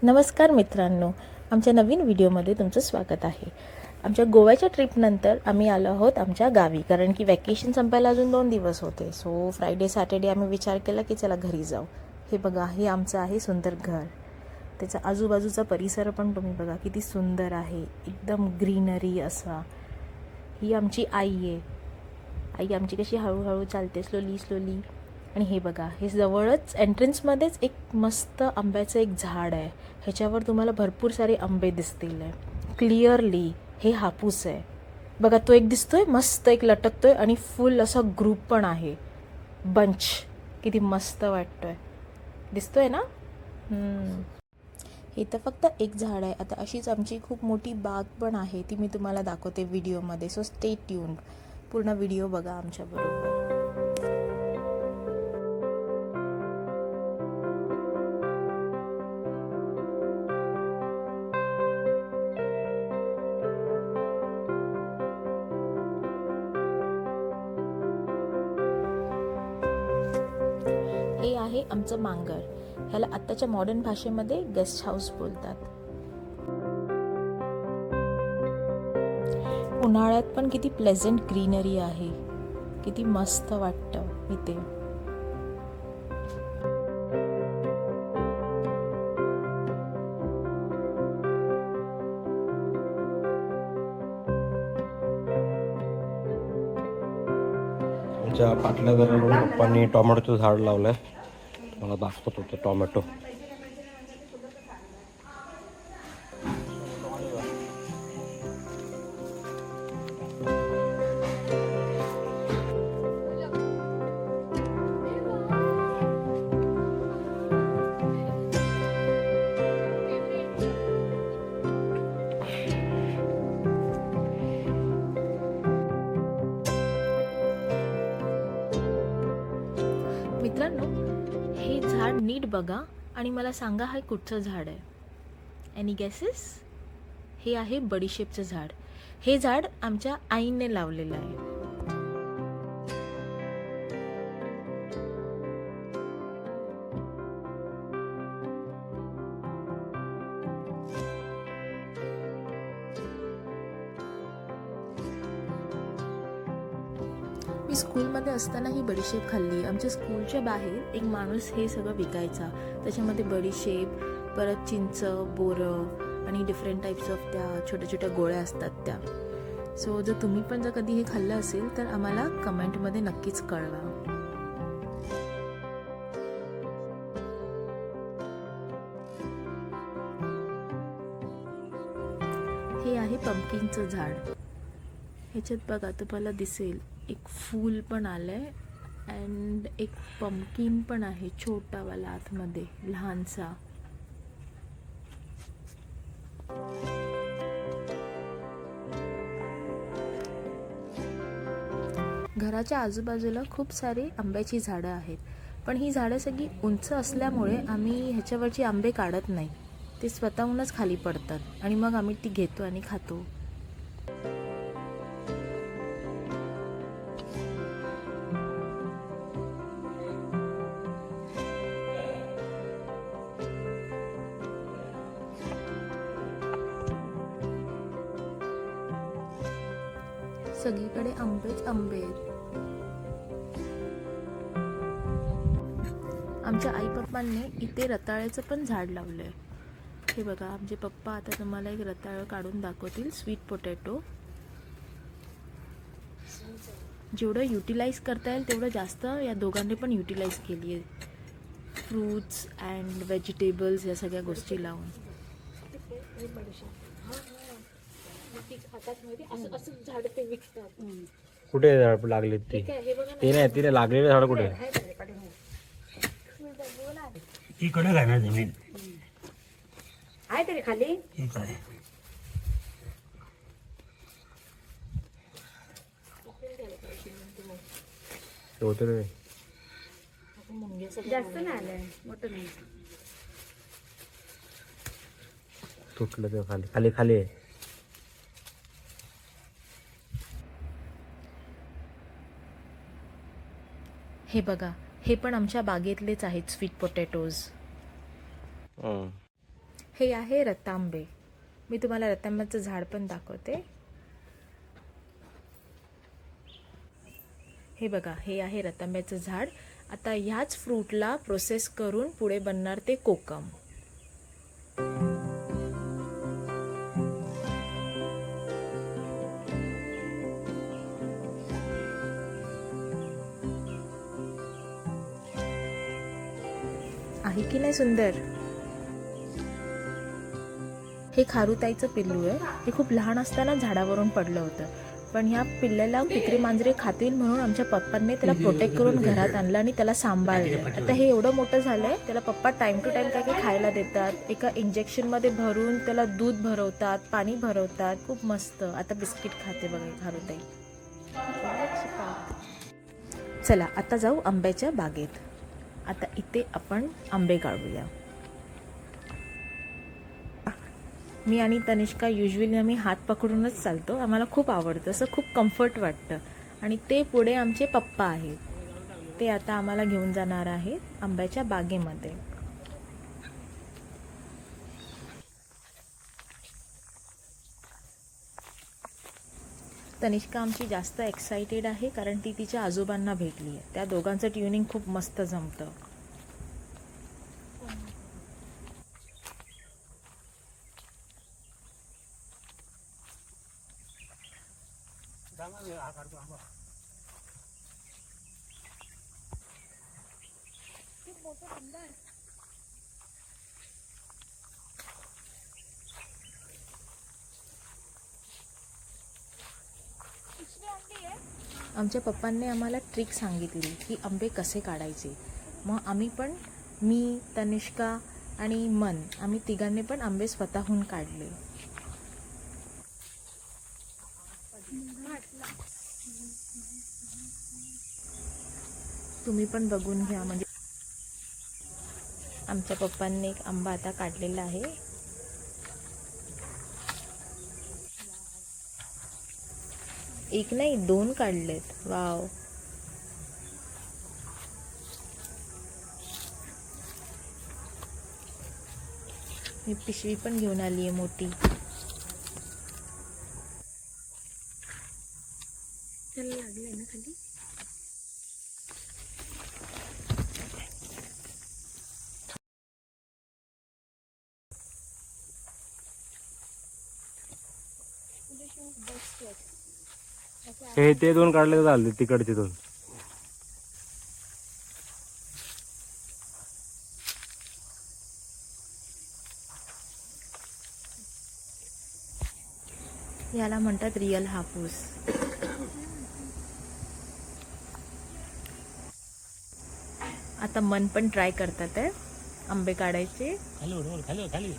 नमस्कार मित्रांनो, आमच्या नवीन व्हिडिओमध्ये तुमचं स्वागत आहे। आमच्या गोव्याच्या ट्रिपनंतर आम्ही आलो आहोत आमच्या गावी, कारण की वॅकेशन संपायला अजून 2 दिवस होते। सो फ्रायडे सॅटर्डे आम्ही विचार केला की चला घरी जाऊ। हे बघा, हे आमचं आहे सुंदर घर। त्याचा आजूबाजूचा परिसर पण तुम्ही बघा किती सुंदर आहे, एकदम ग्रीनरी असा। ही आमची आई आहे। आई आमची कशी हळूहळू चालते, स्लोली स्लोली। आणि हे बघा, हे जवळच एंट्रन्समध्येच एक मस्त आंब्याचं एक झाड आहे। ह्याच्यावर तुम्हाला भरपूर सारे आंबे दिसतील क्लिअरली। हे हापूस आहे बघा, तो एक दिसतोय मस्त, एक लटकतोय आणि फुल असा ग्रुप पण आहे, बंच। किती मस्त वाटतोय, दिसतोय ना। हे तर फक्त एक झाड आहे, आता अशीच आमची खूप मोठी बाग पण आहे, ती मी तुम्हाला दाखवते व्हिडिओमध्ये। सो स्टे ट्यून्ड, पूर्ण व्हिडिओ बघा आमच्या बरोबर। हे आहे आमचं मांगर। ह्याला आत्ताच्या मॉडर्न भाषेमध्ये गेस्ट हाऊस बोलतात। उन्हाळ्यात पण किती प्लेझंट ग्रीनरी आहे, किती मस्त वाटतं इथे। आमच्या पाटल्या घराकडून पप्पांनी टोमॅटोचं झाड लावलंय, मला दाखवत होतं टोमॅटो। मित्रांनो, हे झाड नीट बघा आणि मला सांगा हे कुठचं झाड आहे। Any guesses? हे आहे बडीशेपचं झाड। हे झाड आमच्या आईने लावलेलं आहे। मी स्कूलमध्ये असताना ही बडीशेप खाल्ली। आमच्या स्कूलच्या बाहेर एक माणूस हे सगळं विकायचा, त्याच्यामध्ये बडीशेप, परत चिंच, बोरं आणि डिफरंट टाईप्स ऑफ त्या छोट्या छोट्या गोळ्या असतात त्या। सो जर तुम्ही पण जर कधी हे खाल्लं असेल तर आम्हाला कमेंटमध्ये नक्कीच कळवा। हे आहे पंपकिनचं झाड। ह्याच्यात बघा तुम्हाला दिसेल एक फूल पण आलंय अँड एक पंपकिन पण आहे, छोटावाला आतमध्ये लहानसा। घराच्या आजूबाजूला खूप सारे आंब्याची झाडं आहेत, पण ही झाडं सगळी उंच असल्यामुळे आम्ही ह्याच्यावरची आंबे काढत नाही, ते स्वतःहूनच खाली पडतात आणि मग आम्ही ती घेतो आणि खातो। सगळीकडे आंबेच आंबे आहेत। आमच्या आई पप्पांनी इथे रताळ्याचं पण झाड लावलंय। हे बघा, आमचे पप्पा आता तुम्हाला एक रताळं काढून दाखवतील, स्वीट पोटॅटो। जेवढं युटिलाइज करता येईल तेवढं जास्त या दोघांनी पण युटिलाइज केली आहे, फ्रूट्स अँड व्हेजिटेबल्स या सगळ्या गोष्टी लावून। कुठे झाड लागले ते नाही, तिने लागलेले झाड कुठे? इकडे काय ना जमीन आहे तरी खाली। ठीक आहे, जास्त नाही आलंय, मोठं नाही। तुटलं ते खाली खाली खाली आहे। हे बघा, हे पण आमच्या बागेतलेच आहेत स्वीट पोटॅटोज। हे आहे रतांबे. मी तुम्हाला रतांब्याचं झाड पण दाखवते. हे बघा, हे आहे रतांब्याचं झाड. आता ह्याच फ्रूटला प्रोसेस करून पुढे बनणार ते कोकम. आहे की नाही सुंदर? हे खारुताईचं पिल्लू आहे. हे खूप लहान असताना झाडावरून पडलं होतं, पण ह्या पिल्ल्याला कुत्री मांजरे खातील म्हणून आमच्या पप्पांनी त्याला प्रोटेक्ट करून घरात आणलं आणि त्याला सांभाळलं. आता हे एवढं मोठं झालंय, त्याला पप्पा टाइम टू टाइम काय काय खायला देतात. एका इंजेक्शनमध्ये भरून त्याला दूध भरवतात, पाणी भरवतात. खूप मस्त. आता बिस्किट खाते बघा खारुताई. चला आता जाऊ आंब्याच्या बागेत. आता इथे आपण आंबे काढूया. मी आणि तनिष्का युजली आम्ही हात पकडूनच चालतो. आम्हाला खूप आवडतं, असं खूप कम्फर्ट वाटतं. आणि ते पुढे आमचे पप्पा आहेत, ते आता आम्हाला घेऊन जाणार आहेत आंब्याच्या बागेमध्ये. तनिष्का आमची जास्त एक्साइटेड आहे कारण ती तिच्या आजोबांना भेटली आहे. त्या दोघांचं ट्युनिंग खूप मस्त जमतं. आमच्या पप्पांनी आम्हाला ट्रिक सांगितली की आंबे कसे काढायचे. मग आम्ही पण, मी, तनिष्का आणि मन, आम्ही तिघांनी पण आंबे स्वतःहून काढले. तुम्ही पण बघून घ्या. म्हणजे आमच्या पप्पांनी एक आंबा आता काढलेला आहे. एक नाही 2 काढलेत. वाव. मी पिशवी पण घेऊन आली आहे मोठी. त्याला लागलंय ना खाली. हे ते 2 काढले तर झाले, तिकडचे 2. याला म्हणतात रिअल हापूस. आता मन पण ट्राय करतात आहे आंबे काढायचे.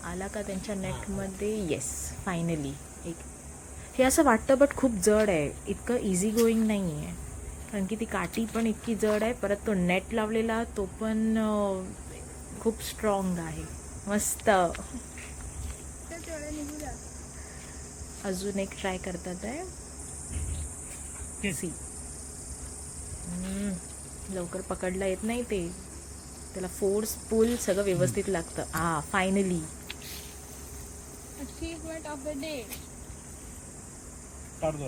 आला का त्यांच्या नेटमध्ये? Yes, finally. हे असं वाटतं बट खूप जड आहे. इतकं इझी गोईंग नाही आहे, कारण की ती काठी पण इतकी जड आहे. परत तो नेट लावलेला तो पण खूप स्ट्रॉंग आहे. मस्त. अजून एक ट्राय करतात आहे. लवकर पकडला येत नाही ते, त्याला फोर्स पुल सगळं व्यवस्थित लागतं. Finally. Achievement of the day. एंडला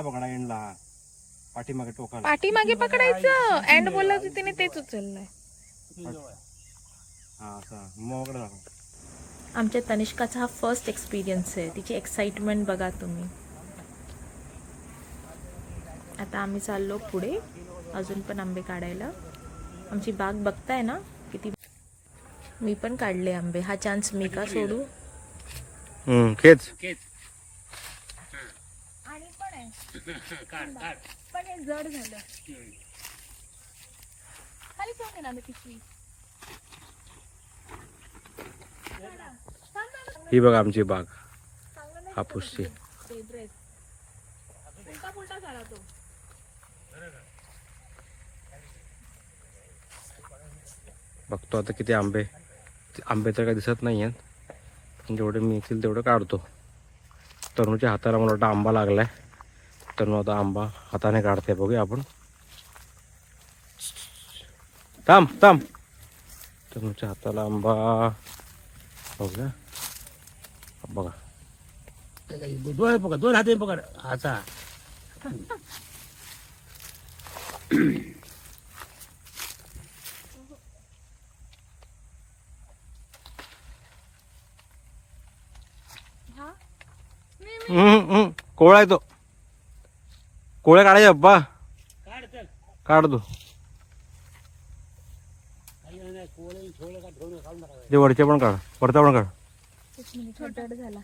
पकडा, एंडला पाठीमागे टोकाला. पाठीमागे पकडायचं. एंड बोलला होती तिने, तेच उचललंय. आमच्या तनिष्काचा हा फर्स्ट एक्सपिरियन्स आहे. तिची एक्साइटमेंट बघा तुम्ही. आता आम्ही चाललो पुढे अजून पण आंबे काढायला. आमची बाग बघताय ना किती. मी पण काढले आंबे. हा चान्स मी का सोडू? खेच. आणि पण आहे पण हे जड झालं. खाली सोडून ना पिशवी. ही बघा आमची बाग हापूसची. उलटा झाला तो. बघतो आता किती आंबे तर काही दिसत नाही आहेत, पण जेवढे मिळतील तेवढं काढतो. तनुच्या हाताला मला वाटतं आंबा लागलाय. तनु आता आंबा हाताने काढते. बघूया आपण. थांब तनुच्या हाताला आंबा बघा बघा. दोन हाते पकड हाता. कोळा आहे तो. कोळ्या काढायचे अप्पा. काढ चल. काढ तू नाही कोळे छोळे का ठेवून खाऊन नका. ते वरचे पण काढ. वरचा पण काढ. झाला.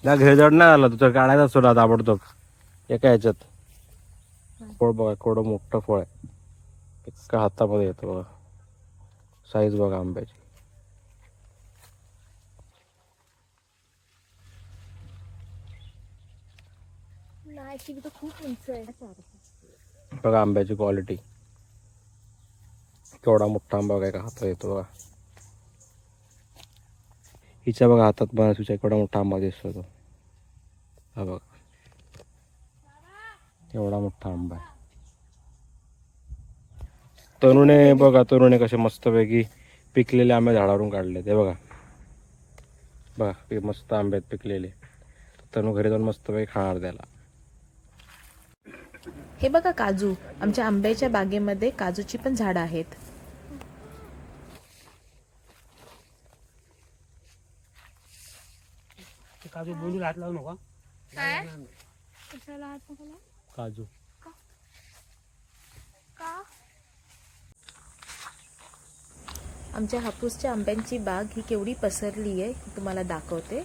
त्या घेजड नाही आला तुझं काढायचा असतो ना ताबडतोब एका ह्याच्यात. फळ बघा केवढं मोठं फळ आहे. एका हातामध्ये येतं बघा. साईज बघा आंब्याची. नाही खूप उंच आहे. बघा आंब्याची क्वालिटी. केवढा मोठा आंबा बघा एका हातात येतो बघा. हिच्या बघा हातात बघा तुझ्या केवढा मोठा आंबा दिसतो तो. हा बघा एवढा मोठा आंबा आहे. तरुणे बघा तरुणे कसे मस्तपैकी पिकलेले आंबे झाडावरून काढले ते बघा. बघा मस्त आंबे आहेत पिकलेले. तनू घरी जाऊन मस्तपैकी खाणार त्याला. हे बघा काजू. आमच्या आंब्याच्या बागेमध्ये काजूची पण झाडं आहेत. काजू बोलून हात लावू नका. काजू आमच्या हापूसच्या आंब्यांची बाग ही केवढी पसरली आहे ही तुम्हाला दाखवते.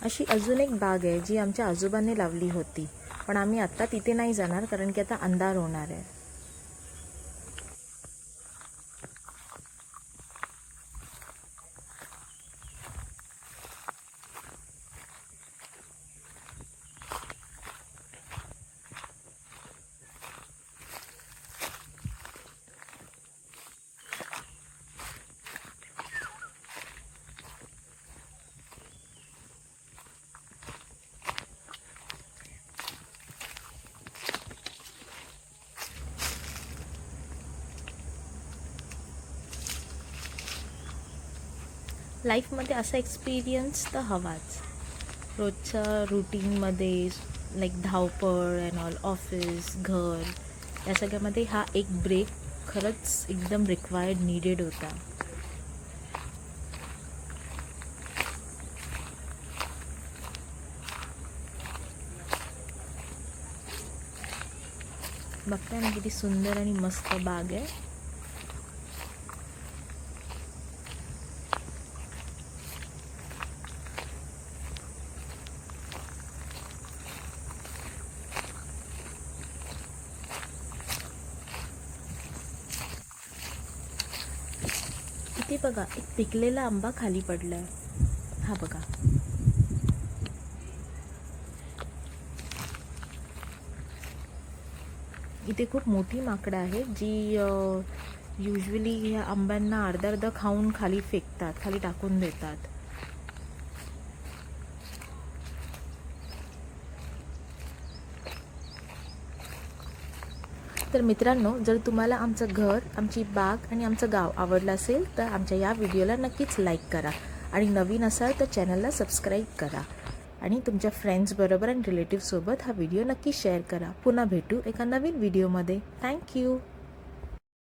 अशी अजून एक बाग आहे जी आमच्या आजोबांनी लावली होती, पण आम्ही आता तिथे नाही जाणार कारण की आता अंधार होणार आहे. लाईफमध्ये असा एक्सपिरियन्स तर हवाच. रोजच्या रुटीनमध्ये लाईक धावपळ अँड ऑल, ऑफिस, घर, या सगळ्यामध्ये हा एक ब्रेक खरंच एकदम रिक्वायर्ड, नीडेड होता. बघताय ना किती सुंदर आणि मस्त बाग आहे. इथे बघा एक पिकलेला आंबा खाली पडलाय. हा बघा. इथे खूप मोठी माकडं आहेत जी युजली ह्या आंब्यांना अर्धा अर्धा खाऊन खाली फेकतात, खाली टाकून देतात. तर मित्रांनो, जर तुम्हाला आमचं घर, आमची बाग आणि आमचं गाव आवडलं असेल तर आमच्या या व्हिडिओला नक्कीच लाईक करा आणि नवीन असाल तर चॅनलला सबस्क्राईब करा आणि तुमच्या फ्रेंड्सबरोबर आणि रिलेटिव्हसोबत हा व्हिडिओ नक्की शेअर करा. पुन्हा भेटू एका नवीन व्हिडिओमध्ये. थँक्यू.